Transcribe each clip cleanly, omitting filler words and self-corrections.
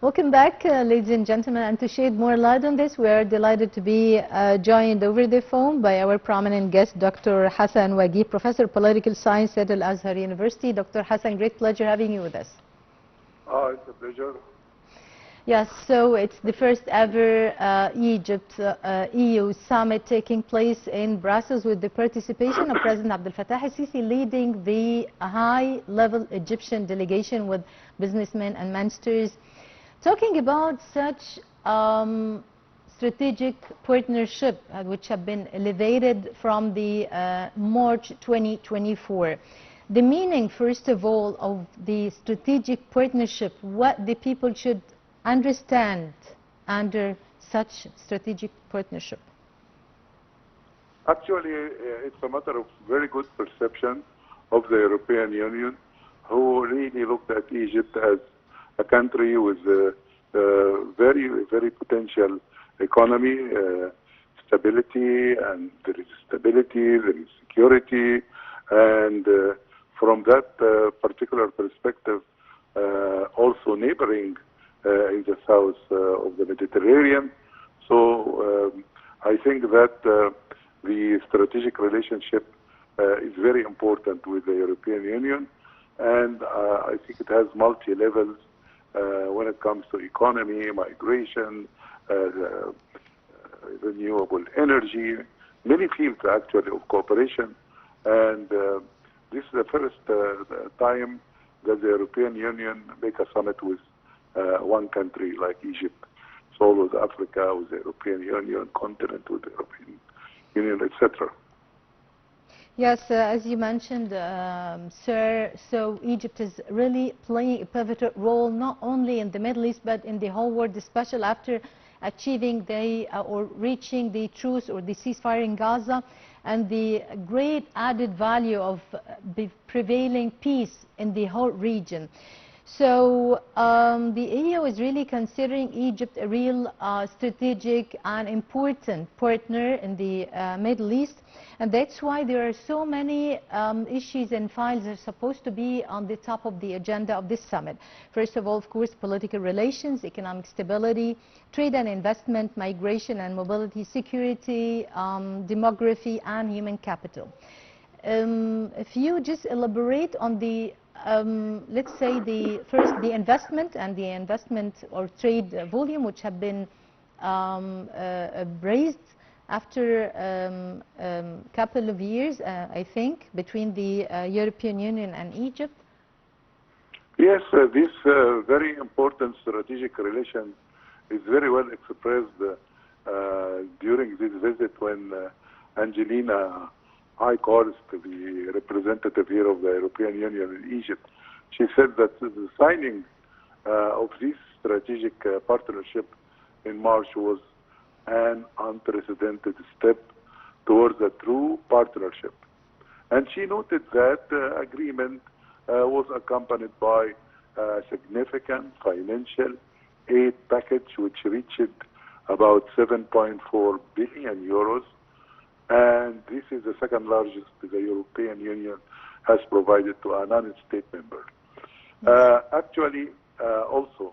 Welcome back, ladies and gentlemen, and to shed more light on this, we are delighted to be joined over the phone by our prominent guest, Dr. Hassan Wageeh, Professor of Political Science at Al-Azhar University. Dr. Hassan, great pleasure having you with us. It's a pleasure. Yes, so it's the first ever Egypt-EU summit taking place in Brussels with the participation of President Abdel Fattah al-Sisi leading the high-level Egyptian delegation with businessmen and ministers. Talking about such strategic partnership which have been elevated from the March 2024. The meaning, first of all, of the strategic partnership, what the people should understand under such strategic partnership. Actually, it's a matter of very good perception of the European Union, who really looked at Egypt as a country with a very, very potential economy, stability, and there is stability, there is security, and from that particular perspective, also neighboring in the south of the Mediterranean. So I think that the strategic relationship is very important with the European Union, and I think it has multi-levels when it comes to economy, migration, renewable energy, many fields actually of cooperation. And this is the first time that the European Union make a summit with one country like Egypt. It's all with Africa, with the European Union, continent with the European Union, etc. Yes, as you mentioned, sir, so Egypt is really playing a pivotal role not only in the Middle East but in the whole world, especially after achieving or reaching the truce or the ceasefire in Gaza and the great added value of the prevailing peace in the whole region. So the EU is really considering Egypt a real strategic and important partner in the Middle East, and that's why there are so many issues and files that are supposed to be on the top of the agenda of this summit. First of all, of course, political relations, economic stability, trade and investment, migration and mobility, security, demography, and human capital. If you just elaborate on the let's say first the investment and the investment or trade volume which have been raised after a couple of years, I think, between the European Union and Egypt. Yes, this very important strategic relation is very well expressed during this visit when Angelina High Court, the representative here of the European Union in Egypt, she said that the signing of this strategic partnership in March was an unprecedented step towards a true partnership. And she noted that agreement was accompanied by a significant financial aid package which reached about 7.4 billion euros. And this is the second largest the European Union has provided to a non-state member. Actually, also,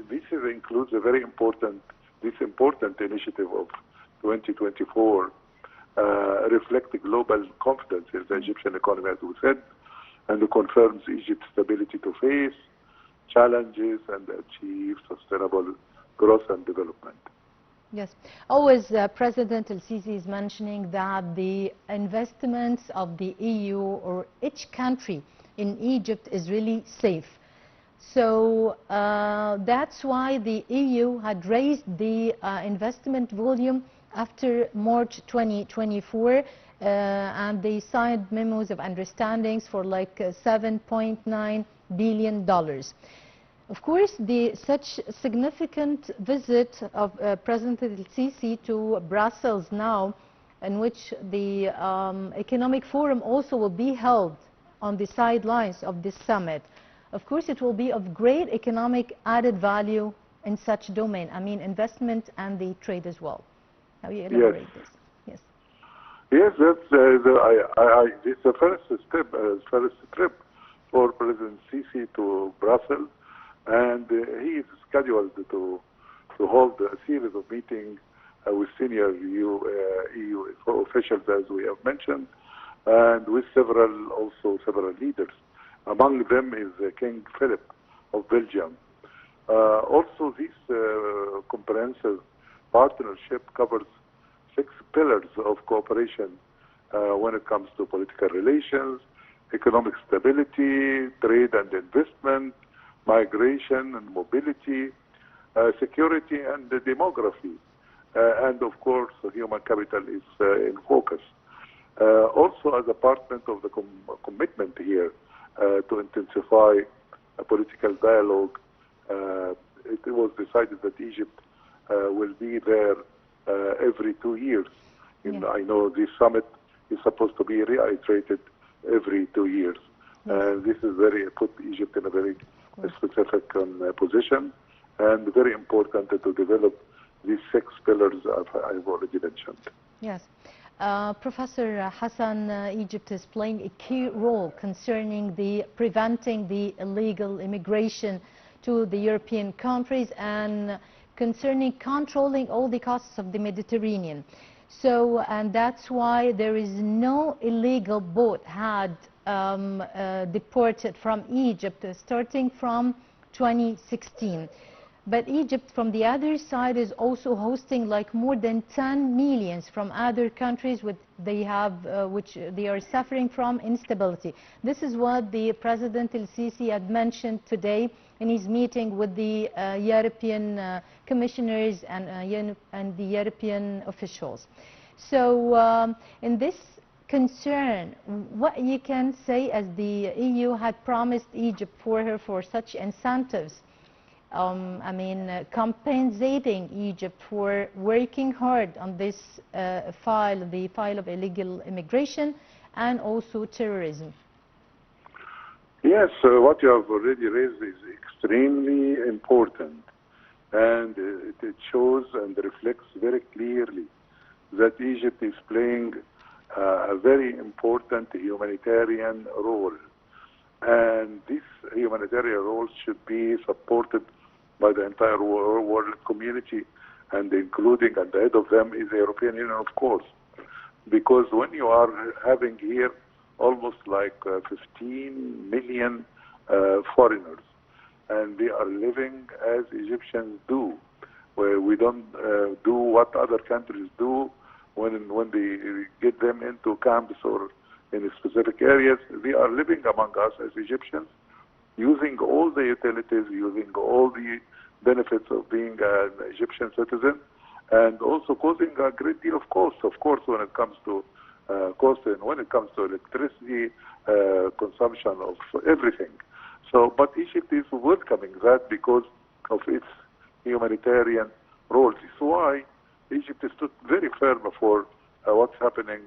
this includes a very important, initiative of 2024, reflect the global confidence in the Egyptian economy, as we said, and confirms Egypt's ability to face challenges and achieve sustainable growth and development. Yes, always President al-Sisi is mentioning that the investments of the EU or each country in Egypt is really safe. So that's why the EU had raised the investment volume after March 2024 and they signed memos of understandings for like $7.9 billion. Of course, such significant visit of President al-Sisi to Brussels now, in which the economic forum also will be held on the sidelines of this summit. Of course, it will be of great economic added value in such domain. I mean, investment and the trade as well. How you elaborate this? Yes. Yes, that's it's the first trip for President Sisi to Brussels. and he is scheduled to hold a series of meetings with senior EU officials, as we have mentioned, and with several leaders. Among them is King Philip of Belgium. Also, this comprehensive partnership covers 6 pillars of cooperation when it comes to political relations, economic stability, trade and investment, migration and mobility, security and demography. And of course, human capital is in focus. Also, as a part of the commitment here to intensify a political dialogue, it was decided that Egypt will be there every 2 years. I know this summit is supposed to be reiterated every 2 years. This is put Egypt in a very specific position, and very important to develop these 6 pillars I've already mentioned. Yes. Professor Hassan, Egypt is playing a key role concerning preventing the illegal immigration to the European countries and concerning controlling all the costs of the Mediterranean. So, and that's why there is no illegal boat had deported from Egypt starting from 2016. But Egypt, from the other side, is also hosting like more than 10 millions from other countries which they are suffering from instability. This is what the President El-Sisi had mentioned today in his meeting with the European commissioners and the European officials. So in this concern, what you can say, as the EU had promised Egypt for such incentives, compensating Egypt for working hard on this the file of illegal immigration and also terrorism. Yes, what you have already raised is extremely important, and it shows and reflects very clearly that Egypt is playing a very important humanitarian role, and this humanitarian role should be supported by the entire world community, and including, and the head of them is the European Union, of course. Because when you are having here almost like 15 million foreigners, and they are living as Egyptians do, where we don't do what other countries do when they get them into camps or in specific areas. They are living among us as Egyptians, using all the utilities, using all the benefits of being an Egyptian citizen, and also causing a great deal of cost, of course, when it comes to cost and when it comes to electricity, consumption of everything. So, but Egypt is welcoming that because of its humanitarian role. This is why Egypt stood very firm for what's happening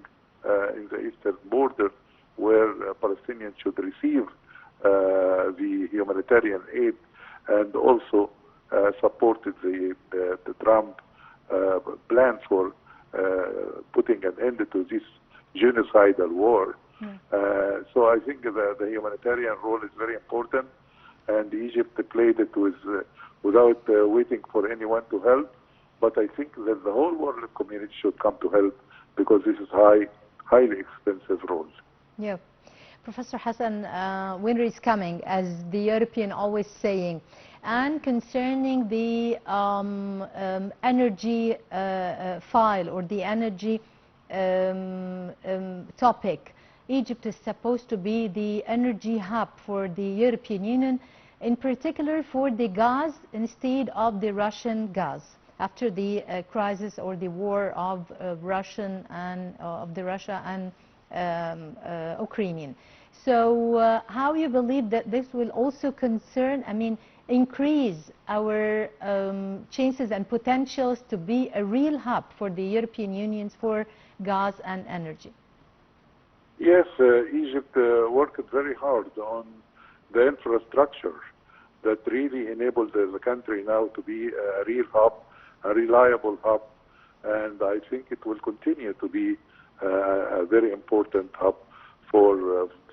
in the eastern border, where Palestinians should receive the humanitarian aid, and also supported the Trump plan for putting an end to this genocidal war. So I think the humanitarian role is very important, and Egypt played it without waiting for anyone to help. But I think that the whole world community should come to help, because this is highly expensive role. Yeah. Professor Hassan, winter is coming, as the European always saying. And concerning the energy file or the energy topic, Egypt is supposed to be the energy hub for the European Union, in particular for the gas instead of the Russian gas, after the crisis or the war of Russia and Ukrainian. So how you believe that this will also concern, increase our chances and potentials to be a real hub for the European Union for gas and energy? Yes, Egypt worked very hard on the infrastructure that really enabled the country now to be a real hub, a reliable hub, and I think it will continue to be a very important hub for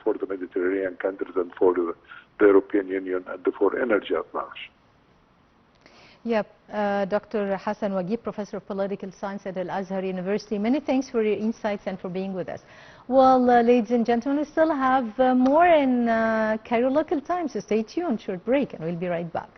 the Mediterranean countries and for the European Union and for energy at large. Yep, Dr. Hassan Wageeh, Professor of Political Science at Al-Azhar University. Many thanks for your insights and for being with us. Well, ladies and gentlemen, we still have more in Cairo local time, so stay tuned. Short break, and we'll be right back.